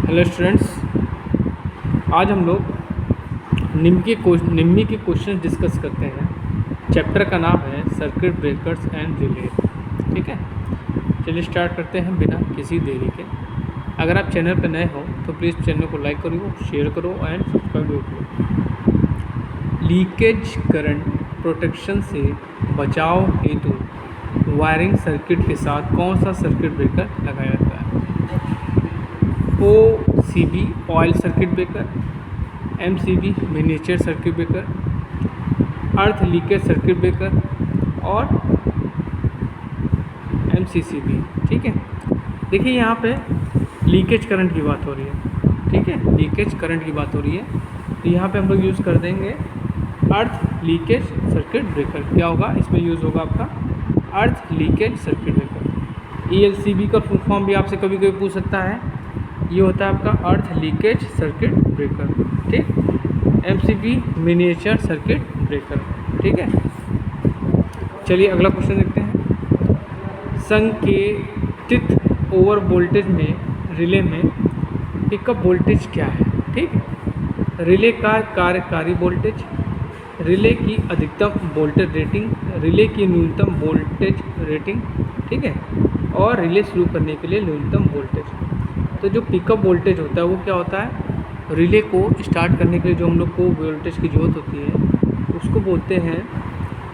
Hello students, आज हम लोग निम्मी के क्वेश्चन डिस्कस करते हैं। चैप्टर का नाम है सर्किट ब्रेकर्स एंड रिले। ठीक है, चलिए स्टार्ट करते हैं बिना किसी देरी के। अगर आप चैनल पर नए हो तो प्लीज़ चैनल को लाइक करो, शेयर करो एंड सब्सक्राइब करो। लीकेज करंट प्रोटेक्शन से बचाव हेतु वायरिंग सर्किट के साथ कौन सा सर्किट ब्रेकर लगाया जाता है? OCB oil circuit breaker, MCB miniature circuit breaker, अर्थ लीकेज सर्किट ब्रेकर और MCCB। ठीक है, देखिए यहाँ पे लीकेज करंट की बात हो रही है। ठीक है, लीकेज करंट की बात हो रही है तो यहाँ पे हम लोग यूज़ कर देंगे अर्थ लीकेज सर्किट ब्रेकर। क्या होगा इसमें यूज़ होगा आपका अर्थ लीकेज सर्किट ब्रेकर। ELCB का फुल फॉर्म भी आपसे कभी कभी पूछ सकता है, ये होता है आपका अर्थ लीकेज सर्किट ब्रेकर। ठीक, MCB मिनिएचर सर्किट ब्रेकर। ठीक है, चलिए अगला क्वेश्चन देखते हैं। संकेतित ओवर वोल्टेज में रिले में पिकअप वोल्टेज क्या है? ठीक, रिले का कार्यकारी वोल्टेज, रिले की अधिकतम वोल्टेज रेटिंग, रिले की न्यूनतम वोल्टेज रेटिंग। ठीक है, और रिले शुरू करने के लिए न्यूनतम वोल्टेज। तो जो पिकअप वोल्टेज होता है वो क्या होता है? रिले को स्टार्ट करने के लिए जो हम लोग को वोल्टेज की ज़रूरत होती है उसको बोलते हैं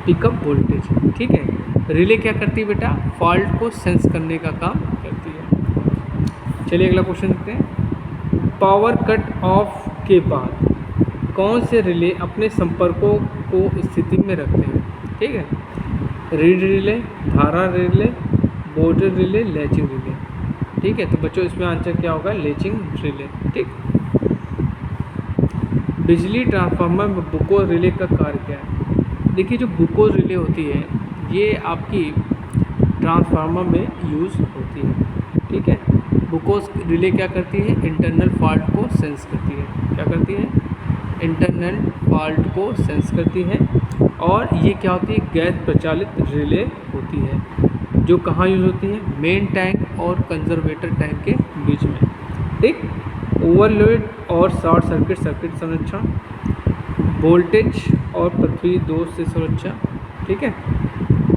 पिकअप वोल्टेज। ठीक है, रिले क्या करती है बेटा? फॉल्ट को सेंस करने का काम करती है। चलिए अगला क्वेश्चन देखते हैं। पावर कट ऑफ के बाद कौन से रिले अपने संपर्कों को स्थिति में रखते हैं? ठीक है, रीड रिले, धारा relay, border relay, latching relay. ठीक है, तो बच्चों इसमें आंसर क्या होगा? Latching relay. ठीक, बिजली ट्रांसफार्मर में बुकोज रिले का कार्य क्या है? देखिए जो बुकोज रिले होती है ये आपकी ट्रांसफार्मर में यूज़ होती है। ठीक है, बुकोज रिले क्या करती है? इंटरनल फॉल्ट को सेंस करती है। क्या करती है? इंटरनल फॉल्ट को सेंस करती है। और ये क्या होती है? गैस प्रचालित रिले होती है जो कहाँ यूज़ होती है? मेन टैंक और कंजर्वेटर टैंक के बीच में। ठीक, ओवरलोड और शॉर्ट सर्किट सर्किट संरक्षण, वोल्टेज और पृथ्वी दोष से सुरक्षा। ठीक है,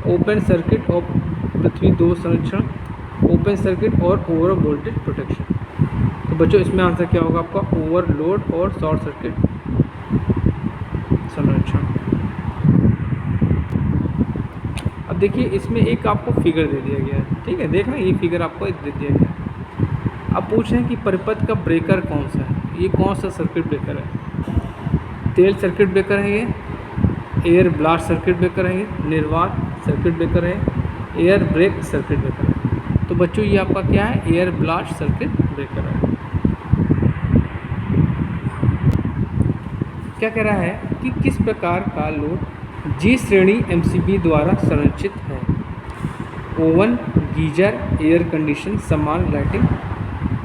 ओपन सर्किट और पृथ्वी दोष संरक्षण, ओपन सर्किट और ओवर वोल्टेज प्रोटेक्शन। तो बच्चों इसमें आंसर क्या होगा आपका? ओवरलोड और शॉर्ट सर्किट संरक्षण। अब देखिए इसमें एक आपको फिगर दे दिया गया है। ठीक है, देख रहे हैं ये फिगर आपको दे दिया गया है। अब पूछ रहे हैं कि परिपथ का ब्रेकर कौन सा है? ये कौन सा सर्किट ब्रेकर है? तेल सर्किट ब्रेकर है, ये एयर ब्लास्ट सर्किट ब्रेकर है, ये निर्वात सर्किट ब्रेकर है, एयर ब्रेक सर्किट ब्रेकर है। तो बच्चों ये आपका क्या है? एयर ब्लास्ट सर्किट ब्रेकर है। क्या कह रहा है कि किस प्रकार का लोड जी श्रेणी MCB द्वारा संरक्षित है? ओवन, गीजर, एयर कंडीशन, समान लाइटिंग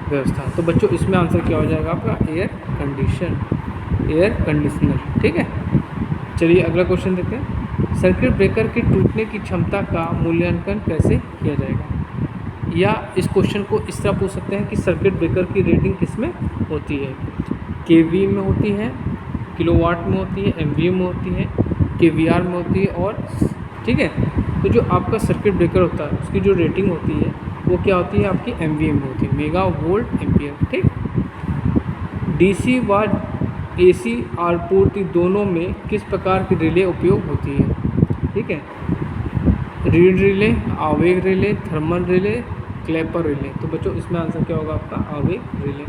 व्यवस्था। तो बच्चों इसमें आंसर क्या हो जाएगा आपका? Air conditioner. ठीक है, चलिए अगला क्वेश्चन देखते हैं। सर्किट ब्रेकर की टूटने की क्षमता का मूल्यांकन कैसे किया जाएगा? या इस क्वेश्चन को इस तरह पूछ सकते हैं कि सर्किट ब्रेकर की रेटिंग किस में होती है? KV में होती है, किलोवाट में होती है, MVA में होती है, KVR में होती है और ठीक है, तो जो आपका सर्किट ब्रेकर होता है उसकी जो रेटिंग होती है वो क्या होती है? आपकी MVA में होती है, मेगा वोल्ट एम्पियर। ठीक, DC व AC आपूर्ति दोनों में किस प्रकार की रिले उपयोग होती है? ठीक है, रीड रिले, आवेग रिले, थर्मल रिले, क्लेपर रिले। तो बच्चों इसमें आंसर क्या होगा आपका? आवेग रिले।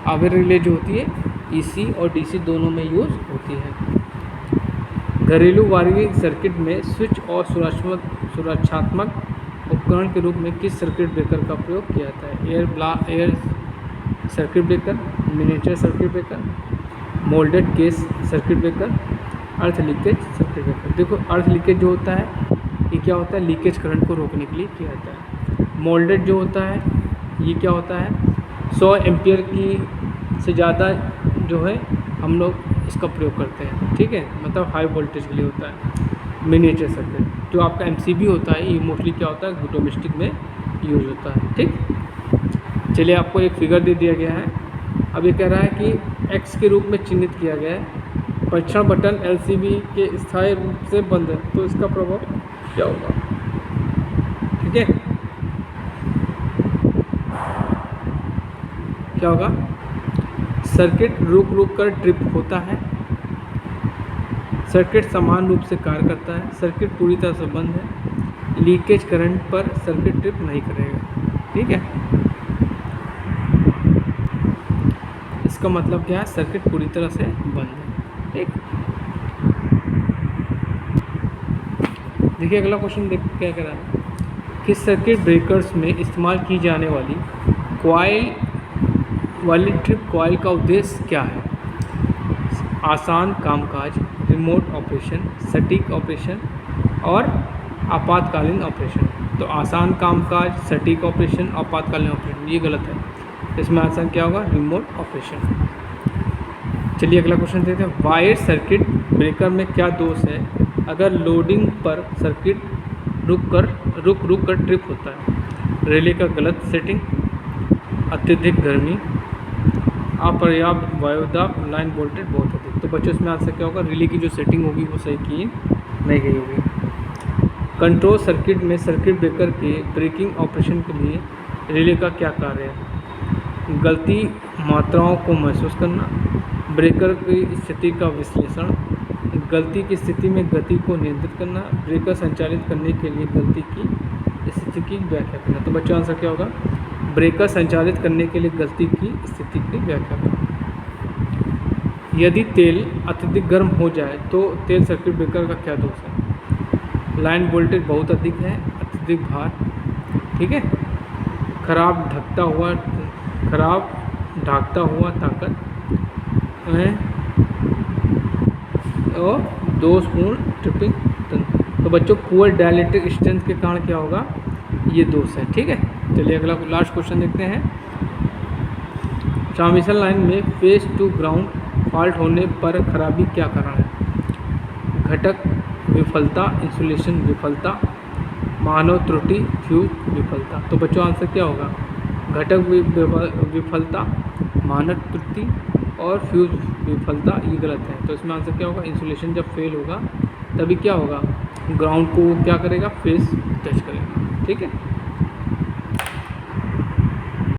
आवेग रिले जो होती है EC और DC दोनों में यूज़ होती है। घरेलू वायरिंग सर्किट में स्विच और सुरक्षात्मक उपकरण के रूप में किस सर्किट ब्रेकर का प्रयोग किया जाता है? Air circuit breaker, miniature circuit breaker, moulded case circuit breaker, अर्थ लीकेज सर्किट ब्रेकर। देखो अर्थ लीकेज जो होता है ये क्या होता है? लीकेज करंट को रोकने के लिए किया जाता है। मोल्डेड जो होता है ये क्या होता है? 100 एम्पियर की से ज़्यादा जो है हम लोग इसका प्रयोग करते हैं। ठीक है, मतलब हाई वोल्टेज के लिए होता है। मिनिएचर सर्किट जो आपका MCB होता है ये मोस्टली क्या होता है? डोमेस्टिक में यूज़ होता है। ठीक, चलिए आपको एक फिगर दे दिया गया है। अब ये कह रहा है कि x के रूप में चिन्हित किया गया है, परीक्षण बटन LCB के स्थायी रूप से बंद है, तो इसका प्रभाव क्या होगा? ठीक है, क्या होगा? सर्किट रुक रुक कर ट्रिप होता है, सर्किट समान रूप से कार्य करता है, सर्किट पूरी तरह से बंद है, लीकेज करंट पर सर्किट ट्रिप नहीं करेगा। ठीक है, इसका मतलब क्या है? सर्किट पूरी तरह से बंद है। ठीक, देखिए अगला क्वेश्चन देख क्या कह रहा है कि सर्किट ब्रेकर्स में इस्तेमाल की जाने वाली कॉइल वाली ट्रिप कॉइल का उद्देश्य क्या है? आसान कामकाज, रिमोट ऑपरेशन, सटीक ऑपरेशन और आपातकालीन ऑपरेशन। तो आसान कामकाज, सटीक ऑपरेशन, आपातकालीन ऑपरेशन, ये गलत है। इसमें आसान क्या होगा? Remote operation. चलिए अगला क्वेश्चन देखते हैं। वायर सर्किट ब्रेकर में क्या दोष है अगर लोडिंग पर सर्किट रुक कर ट्रिप होता है? रिले का गलत सेटिंग, अत्यधिक गर्मी, अपर्याप्त वायुदाब, लाइन वोल्टेज बहुत अधिक। तो बच्चों इसमें आंसर क्या होगा? रिले की जो सेटिंग होगी वो सही की नहीं गई होगी। कंट्रोल सर्किट में सर्किट ब्रेकर के ब्रेकिंग ऑपरेशन के लिए रिले का क्या कार्य है? गलती मात्राओं को महसूस करना, ब्रेकर की स्थिति का विश्लेषण, गलती की स्थिति में गति को नियंत्रित करना, ब्रेकर संचालित करने के लिए गलती की स्थिति की व्याख्या करना। तो बच्चों आंसर क्या होगा? ब्रेकर संचालित करने के लिए गलती की स्थिति की व्याख्या करना। यदि तेल अत्यधिक गर्म हो जाए तो तेल सर्किट ब्रेकर का क्या दोष है? लाइन वोल्टेज बहुत अधिक है, अत्यधिक भार, ठीक है, खराब ढाकता हुआ ताकत है और दोषपूर्ण ट्रिपिंग तंत्र। तो बच्चों पुअर डायलेक्ट्रिक स्ट्रेंथ के कारण क्या होगा? ये दोष है। ठीक है, चलिए अगला लास्ट क्वेश्चन देखते हैं। ट्रांसमिशन लाइन में फेस टू ग्राउंड फॉल्ट होने पर खराबी क्या कारण है? घटक विफलता, इंसुलेशन विफलता, मानव त्रुटि, फ्यूज विफलता। तो बच्चों आंसर क्या होगा? घटक विफलता, मानव त्रुटि और फ्यूज विफलता, ये गलत है। तो इसमें आंसर क्या होगा? इंसुलेशन जब फेल होगा तभी क्या होगा? ग्राउंड को क्या करेगा? फेस टच करेगा। ठीक है।